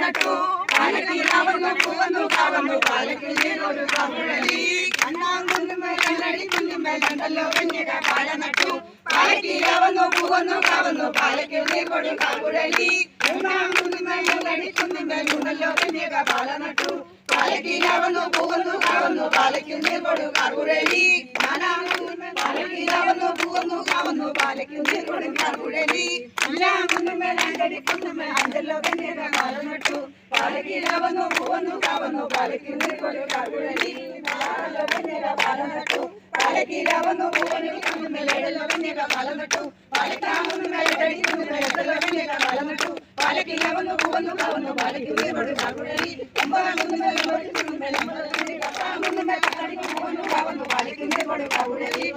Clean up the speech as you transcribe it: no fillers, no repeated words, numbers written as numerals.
നട്ടു പാലക്കിലാവുന്നു പൂവന്നു കാവന്നു പാലക്കിൽ നീരൊരു കാവുഴലി കണ്ണാങ്കുന്നുമേൽ കണ്ണടി കുന്നുമേൽ കണ്ടല്ലോ കന്യക പാല നട്ടു പാലക്കിലാവുന്നു പൂവന്നു കാവന്നു പാലക്കിൽ നീരൊരു കാവുഴലി കണ്ണാങ്കുന്നുമേൽ കണ്ണടി കുന്നുമേൽ കണ്ടല്ലോ കന്യക പാല നട്ടു പാലക്കിലാവുന്നു പൂവന്നു കാവന്നു പാലക്കിൽ നീരൊരു കാവുഴലി പാലക്കിലാവുന്നു പൂവന്നു കാവന്നു പാലക്കിൽ നീരൊരു കാവുഴലി കണ്ണാങ്കുന്നുമേൽ കണ്ണടി കുന്നുമേൽ കണ്ടല്ലോ കന്യക പാല നട്ടു പാലക്കിലാവുന്നു പൂവന്നു കാവന്നു പാലക്കിൽ നീരൊരു കാവുഴലി പാലക്കിലാവുന്നു പൂവന്നു കുന്നുമേൽ എടലോ കന്യക പാല നട്ടു പാലക്കാവുന്നുമേൽ കടി കുന്നുമേൽ എടലോ കന്യക പാല നട്ടു പാലക്കിലാവുന്നു പൂവന്നു കാവന്നു പാലക്കിൽ നീരൊരു കാവുഴലി കുന്നുമേൽ കുന്നുമേൽ കടി പൂവന്നു കാവന്നു പാലക്കിൽ നീരൊരു കാവുഴലി